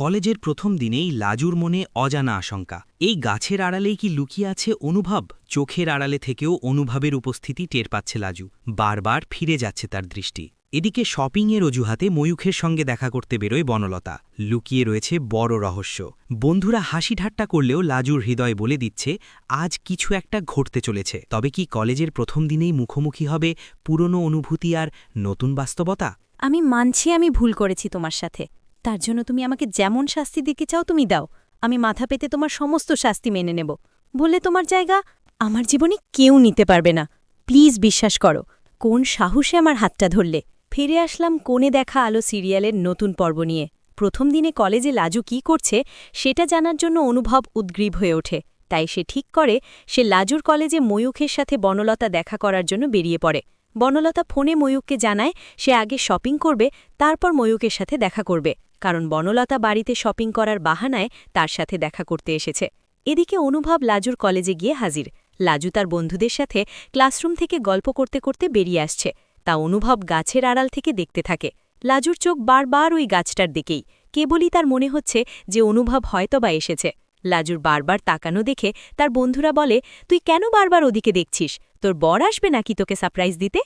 কলেজের প্রথম দিনেই লাজুর মনে অজানা আশঙ্কা। এই গাছের আড়ালেই কি লুকিয়ে আছে অনুভব? চোখের আড়ালে থেকেও অনুভবের উপস্থিতি টের পাচ্ছে লাজু। বারবার ফিরে যাচ্ছে তার দৃষ্টি। এদিকে শপিংয়ের অজুহাতে ময়ূখের সঙ্গে দেখা করতে বেরোয় বনলতা। লুকিয়ে রয়েছে বড় রহস্য। বন্ধুরা হাসি ঠাট্টা করলেও লাজুর হৃদয় বলে দিচ্ছে আজ কিছু একটা ঘটতে চলেছে। তবে কি কলেজের প্রথম দিনেই মুখোমুখি হবে পুরনো অনুভূতি আর নতুন বাস্তবতা? আমি মানছি আমি ভুল করেছি তোমার সাথে। তার জন্য তুমি আমাকে যেমন শাস্তি দিতে চাও তুমি দাও। আমি মাথা পেতে তোমার সমস্ত শাস্তি মেনে নেব। বললে তোমার জায়গা আমার জীবনে কেউ নিতে পারবে না। প্লিজ বিশ্বাস করো। কোন সাহসে আমার হাতটা ধরলে? ফিরে আসলাম কোণে দেখা আলো সিরিয়ালের নতুন পর্ব নিয়ে। প্রথম দিনে কলেজে লাজু কি করছে সেটা জানার জন্য অনুভব উদ্গ্রীব হয়ে ওঠে। তাই সে ঠিক করে সে লাজুর কলেজে ময়ূখের সাথে বনলতা দেখা করার জন্য বেরিয়ে পড়ে। বনলতা ফোনে ময়ূককে জানায় সে আগে শপিং করবে, তারপর ময়ূকের সাথে দেখা করবে, কারণ বনলতা বাড়িতে শপিং করার বাহানায় তার সাথে দেখা করতে এসেছে। এদিকে অনুভব লাজুর কলেজে গিয়ে হাজির। লাজু তার বন্ধুদের সাথে ক্লাসরুম থেকে গল্প করতে করতে বেরিয়ে আসছে। তা অনুভব গাছের আড়াল থেকে দেখতে থাকে। লাজুর চোখ বারবার ওই গাছটার দিকেই। কেবলই তার মনে হচ্ছে যে অনুভব হয়তোবা এসেছে। লাজুর বারবার তাকানো দেখে তার বন্ধুরা বলে, তুই কেন বারবার ওদিকে দেখছিস? তোর বর আসবে নাকি তোকে সারপ্রাইজ দিতে?